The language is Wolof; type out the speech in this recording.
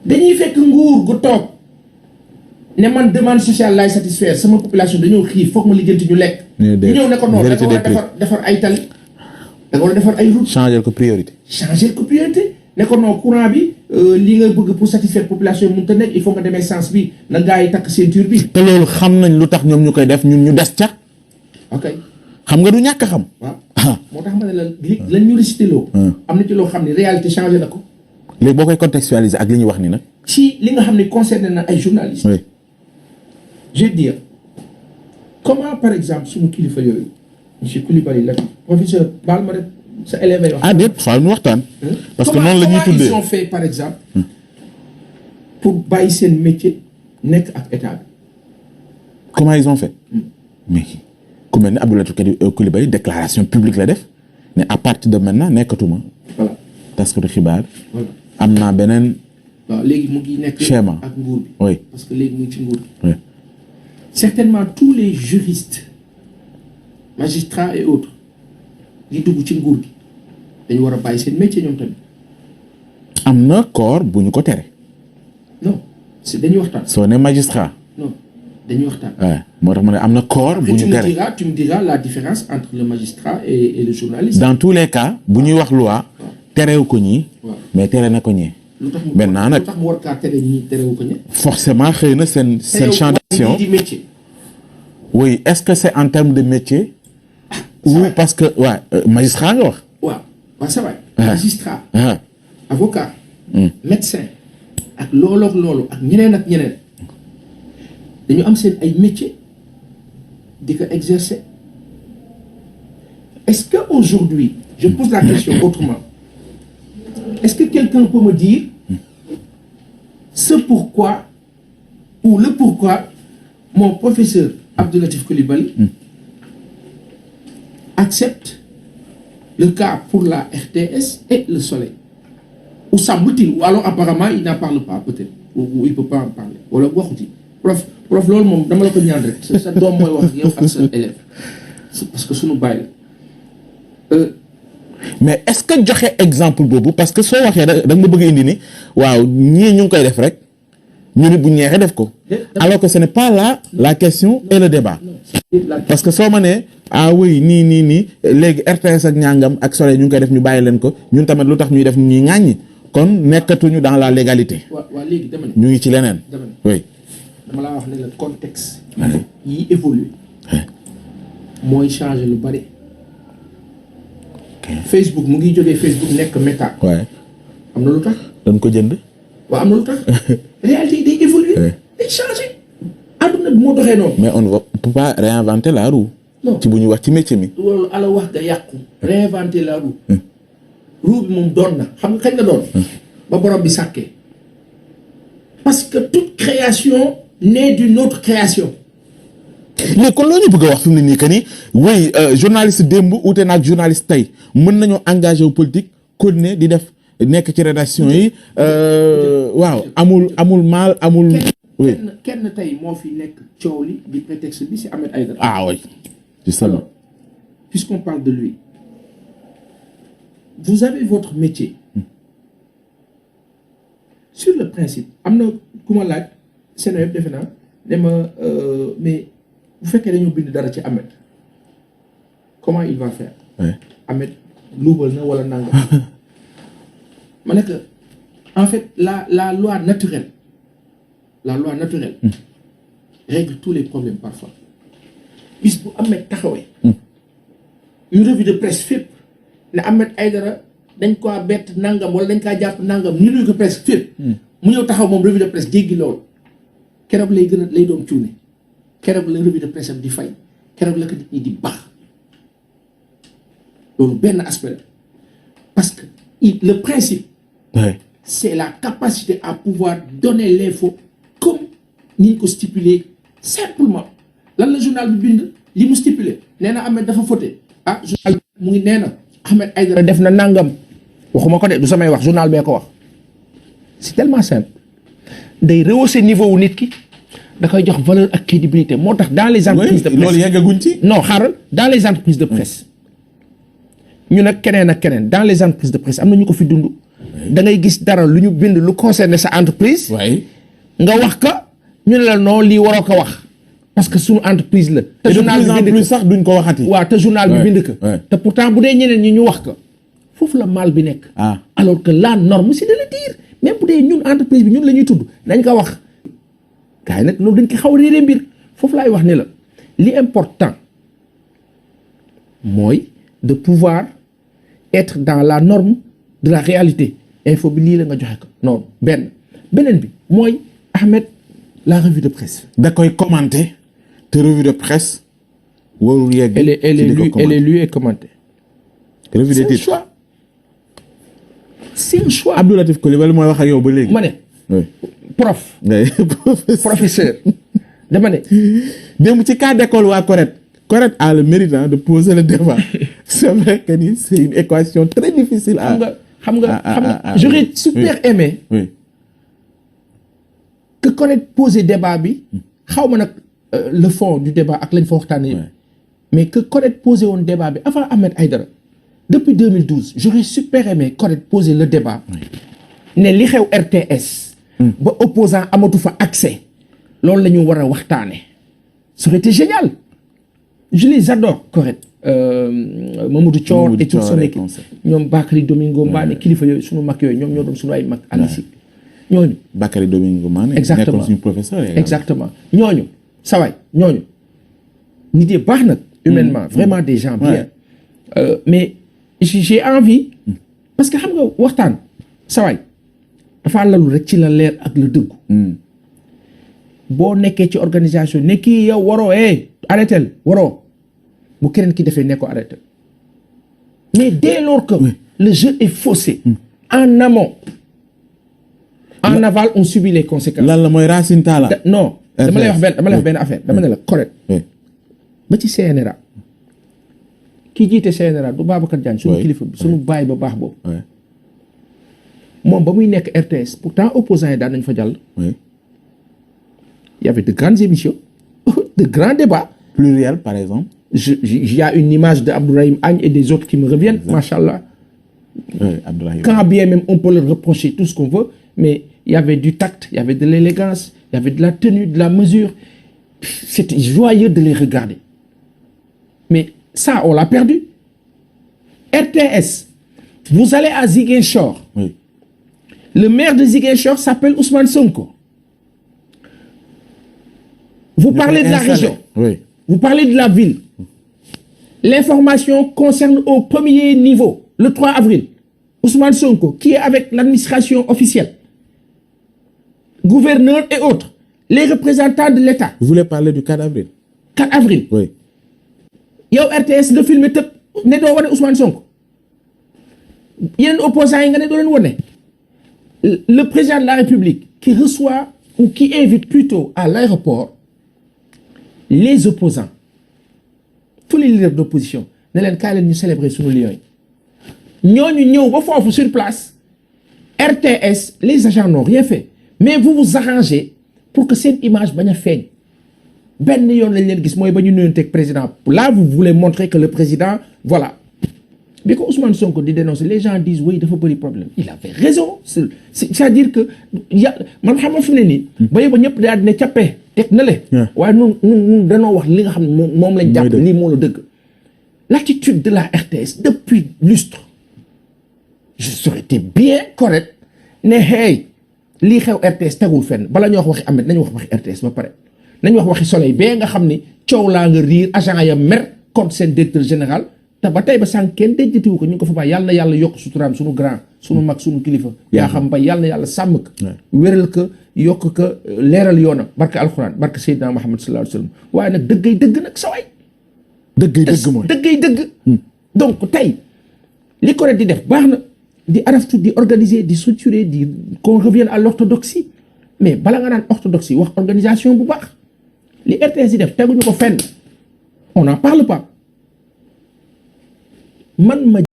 dañuy fekk nguur gu toog ne man demande sociale laay satisfaire sama population dañoo xiif foog ma lijjanti ñu lekk. ñu ñëw ne ko non da nga war a defar ay tali. da nga war a defar ay route. changer ko priorité. ne ko non courant bi li nga bëgg pour satisfaire population yi mënut a nekk il faut nga demee sens bi na gaa yi takk ceinture bi. te loolu xam nañ lu tax ñoom ñu koy def ñun ñu des ca. ok xam nga du ñàkk a xam. waaw moo tax ma ne la li lañ ñu récité loo. am na ci loo xam ne réalité changé na ko. léegi boo koy contextualiser ak li ñuy wax ni nag. ci li nga xam ne concerné na ay journalistes. oui. je veux dire comment par exemple suñu kilifa yooyu monsieur Coulibaly la professeur baal ma rek sa élève yi wax. ah déet faaw ñu waxtaan. parce que noonu la ñuy tuddee comment ils ont fait par exemple. pour bàyyi seen métier nekk ak état bi. comment ils ont fait. mais ku mel ne Abdou Latif Coulibaly déclaration publique la def ne à partir de maintenant nekkatuma. voilà taskatu xibaar. voilà am naa beneen. waaw léegi mu ngi nekk. schéma ak nguur bi. oui parce que léegi mu ngi ci nguur bi. oui. certainement tous les juristes magistrats et autres di dugg ci nguur gi dañu war a bàyyi seen métier ñoom tamit. am na corps bu ñu ko tere. non c'est dañuy waxtaan. soo ne magistrat. non dañuy waxtaan. waaw moo tax ma ne am na corps bu ñu tere. tu me diras la différence entre le magistrat et le journaliste. dans tous les cas bu ñuy wax loi. terewu ko ñii. mais tere na ko ñee. maintenant nag lu tax mu war kaa tere ñii terewu ko ñee. forcément xëy na seen champ d'action. oui est-ce que c'est en termes de métier. ou parce que waaw magistrat nga wax. waaw c'est vrai. magistrat. avocat. médecin. ak loolu ak ñeneen dañu am seen ay métiers di ko exercer. est-ce que aujourd'hui je pose la question autrement est-ce que quelqu'un peut me dire ce pourquoi ou le pourquoi mon professeur Abdou Latif Coulibaly accepte le cas pour la RTS et le Soleil ou semble-t-il ou alors apparemment il n'en parle pas peut-être ou il peut pas en parler wala waxuti prof loolu moom dama la ko ñaan rek sa doom mooy wax yow ak sa élève parce que suñu bàyyi la mais est-ce que joxe exemple boobu parce que soo waxee da nga ma bëgg indi ni waaw ñii ñu ngi koy def rek ñu ni bu ñeexee def ko alors que ce n'est pas là la question et le débat parce que soo ma nee ah oui nii léegi RTS ak ñàngam ak Soleil ñu ngi koy def ñu bàyyi leen ko ñun tamit lu tax ñuy def ñuy ŋàññi kon nekkatuñu dans la légalité. waaw léegi dama ne ñu ngi ci leneen. oui. dama laa wax ne le contexte. yi évolue mooy changer lu bari. Facebook mu ngi jógee Facebook nekk Meta. waaye. am na lu tax. dañ ko jënd. waaw am na lu tax. réalité yi day évoluer. day changer. àdduna bi moo doxee noonu. mais on ne peut pas réinventer la roue. non ci bu ñu wax ci métier mi. loolu ala wax nga yàqu. réinventer la roue. roue bi moom doon na xam nga kañ nga doon. ba borom bi sàkkee. parce que toute création naît d'une autre création. léegi kon loolu ñu bëgg a wax fi mu ne nii que ni oui journaliste démb uute na ak journaliste tey mën nañoo engagé wu politique continuer di def nekk ci rédaction yi waaw amul mal amul. oui kenn tey moo fi nekk coow li di prétexte bi c'est Ahmed Aïdara. ah oui justement. Alors, puisqu'on parle de lui vous avez votre métier. Sur le principe am na ku ma laaj seen yëpp defe naa ne ma mais bu fekkee dañoo bind dara ci Ahmed comment il va faire. Ahmed luubal na wala nangam. ma ne que en fait la loi naturelle règle tous les problèmes parfois bis bu Ahmed taxawee. une revue de presse fépp ne Ahmed Aïdara dañ ko bett nangam wala dañ kaa jàpp nangam ñu nuyu ko presse fépp. mu ñëw taxaw moom revue de presse jéggi loolu keroog lay doon cuune keroog la revue de presse am di fay keroog la ko nit ñi di baax loolu benn aspect la parce que le principe. c'est la capacité à pouvoir donner l'info comme ni ñu ko stipuler simplement lan la journal bi bind li mu stipuler nee na Ahmed dafa fauté journal mu ngi nee na Ahmed Aïdara def na nangam waxuma ko de du samay wax journal bee ko wax c'est tellement simple day rehausser niveau wu nit ki da koy jox valeur ak crédibilité moo tax dans les entreprises de presse loolu yeggaguñ ci. non xaaral dans les entreprises de presse ñu nag keneen ak keneen dans les entreprises de presse am na ñu ko fi dund da ngay gis dara lu ñu bind lu concerné sa entreprise. oui. nga wax ka ñu ne la non lii waroo ko wax parce que suñu entreprise la. te journal bi bind plus sax duñ ko waxati. waaw te journal bi bind ko. te pourtant bu dee ñeneen ñi ñu wax ko foofu la mal bi nekk. alors que la norme c'est de le dire même bu dee ñun entreprise bi ñun la ñuy tudd dañ ko wax. gars yi nag loolu dañ ko xaw a réeree mbir foofu laay wax ne la li important mooy de pouvoir être dans la norme de la réalité info bi lii la nga joxe ko non beneen bi mooy Ahmed la revue de presse. da koy commenter te revue de presse warul yegg. elle est lue et commentée. revue de titre c'est un choix. Abdou Latif Coulibaly mooy wax ak yow ba léegi. ma ne. prof. professeur. dama ne. démb ci cas d'école waa Correct a le mérite de poser le débat. C'est vrai que ni c'est une équation très difficile à. xam nga j'aurais super aimé. oui. que Correct poser débat bi. xaw ma nag le fond du débat ak lañ fa waxtaanee. mais que Correct poser woon débat bi avant Ahmed Aïdara. depuis 2012 j'aurais super aimé Correct poser le débat. ne li xew RTS. ba opposant amatu fa accès. loolu la ñu war a waxtaane. ça aurait été génial. je les adore Correct. Mamadou Thior et toute son équipe ñoom Bakary Domingo Mané kilifa yooyu sunu mag yooyu ñoom ñoo doon sunu ay mag alisi ñooñu Bakary Domingo Mané exactement nekkoon suñu professeur exactement ñooñu sawaay ñooñu nit yi baax nag humainement vraiment des gens bien mais j'ai envie parce que xam nga waxtaan sawaay dafa lalu rek ci la leer ak la dëggu boo nekkee ci organisation ne kii yow waroo arrêtel waroo bu keneen ki defee ne ko arrêté mais dès lors que le jeu est faussé en amont en aval on subit les conséquences. lan la mooy Racine Talla. non dama lay wax benn affaire dama ne la Correct. ba ci CNRA kii jiite CNRA du Babacar Diagne suñu kilifa bi suñu baay ba baax boobu. moom ba muy nekk RTS pourtant opposants yi daan nañ fa jàll. il y avait de grandes émissions de grands débats. Pluriel par exemple. Il y a une image de Abdourahim Agne et des autres qui me reviennent, machallah. Quand bien même on peut leur reprocher tout ce qu'on veut, mais il y avait du tact, il y avait de l'élégance, il y avait de la tenue, de la mesure. C'était joyeux de les regarder. Mais ça, on l'a perdu. RTS, vous allez à Ziguinchor. Le maire de Ziguinchor s'appelle Ousmane Sonko. Vous parlez de la région. Vous parlez de la ville. L'information concerne au premier niveau, le 3 avril. Ousmane Sonko, qui est avec l'administration officielle, gouverneur et autres, les représentants de l'État. Vous voulez parler du 4 avril? 4 avril. Oui. Yow RTS le film tëb ne doo wane Ousmane Sonko. yeneen opposants yi nga ne doo leen wane. Le président de la République qui reçoit ou qui invite plutôt à l'aéroport les opposants. tous les leaders d'opposition ne leen kaay leen ñu célébrer sunu lions yi ñooñu ñëw ba foofu sur place RTS les agents n'ont rien fait mais vous vous arrangez pour que cette image bañ a feeñ benn yoon lañ leen gis mooy ba ñu nuyonteeg président là vous voulez montrer que le président voilà bi ko Ousmane Sonko di dénoncer les gens disent oui dafa bëri problème il avait raison c'est-à-dire que man xam nga fi mu ne nii ba ñëpp daal dina cappee teg na le waaye ñun danoo wax li nga xam ne moom lañ jàpp lii moo la dëgg l'attitude de la RTS depuis lustre je serais été bien correct ne hey lii xew RTS tegul fenn bala ñu wax waxi Ahmed nañu wax waxi RTS ba pare nañu wax waxi Soleil bee nga xam ni coow laa nga riir agent ya mer contre seen directeur général te ba tey ba sànq kenn déjjatiwu ko ñu ngi ko fa bàyyi yàlla na yàlla yokk suturaam suñu grand suñu mag suñu kilifa yaa xam ba yàlla na yàlla sàmm ko wéral ko yokk ko leeral yoonam barke alxuraan barke Seydina Muhammad sallallahu alayhi wa sallam waaye nag dëggay dëgg nag sa waay dëggay dëgg donc tey li Correct di def baax na di araftu di organiser di structurer di qu'on revienne à l'orthodoxie mais bala nga naan orthodoxie wax organisation bu baax li RTS di def teguñu ko fenn on n'en parle pas man ma